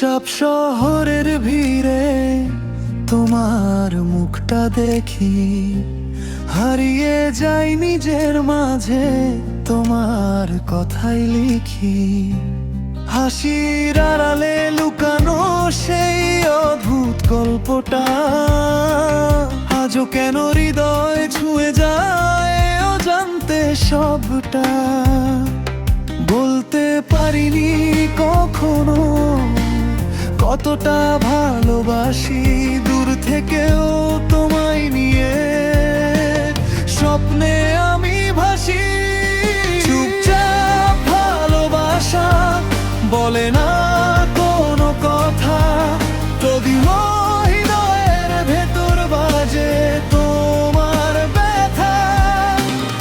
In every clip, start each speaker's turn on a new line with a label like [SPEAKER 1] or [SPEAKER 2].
[SPEAKER 1] চুপচাপ শহরের ভিড়ে তোমার মুখটা দেখি, হারিয়ে যাই নিজের মাঝে, তোমার কথাই লিখি। হাসির আড়ালে লুকানো সেই অদ্ভুত গল্পটা আজও কেন হৃদয় ছুঁয়ে যায় অজান্তে সবটা। বলতে পারিনি কখনো কতটা ভালোবাসি, দূর থেকেও তোমায় নিয়ে স্বপ্নে আমি ভাসি। চুপচাপ ভালোবাসা বলে না কোনো কথা, যদিও হৃদয়ের ভেতর বাজে তোমার ব্যথা।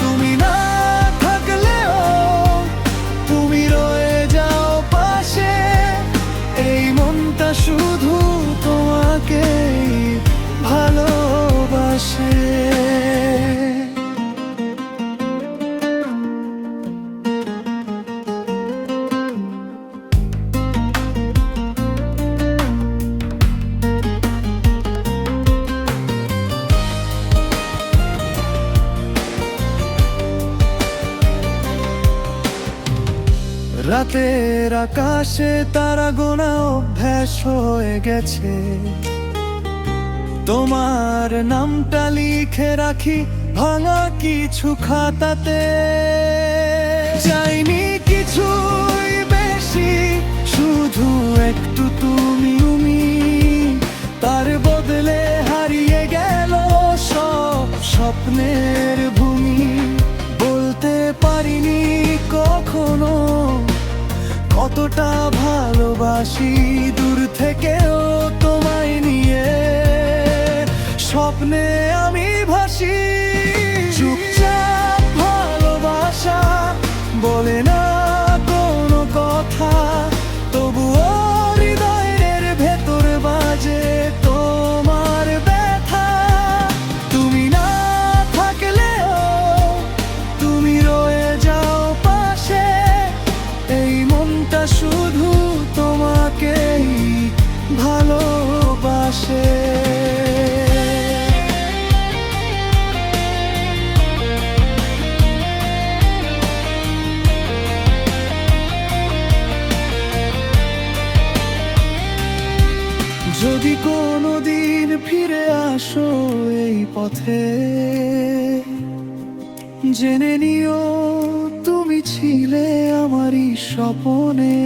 [SPEAKER 1] তুমি না থাকলেও তুমি রয়ে যাও পাশে, এই মনটা শুধু তোমাকেই ভালোবাসে। রাতের আকাশে তারা গোনা অভ্যাস হয়ে গেছে, তোমার নামটা লিখে রাখি ভাঙা কিছু খাতাতে। চাইনি কিছুই বেশি, শুধু একটু তুমি, তার বদলে হারিয়ে গেল সব স্বপ্নের ভূমি। বলতে পারিনি কখনো কতটা ভালোবাসি, দূর থেকেও তোমায় নিয়ে স্বপ্নে আমি ভাসি। চুপচাপ ভালোবাসা বলে না কোনো কথা, তবুও হৃদয়ের ভেতর বাজে তোমার ব্যথা। তুমি না থাকলেও তুমি রয়ে যাও পাশে, এই মনটা শুধু তোমাকেই ভালোবাসে। যদি কোনোদিন ফিরে আসো এই পথে, জেনে নিও তুমি ছিলে আমারই স্বপনে।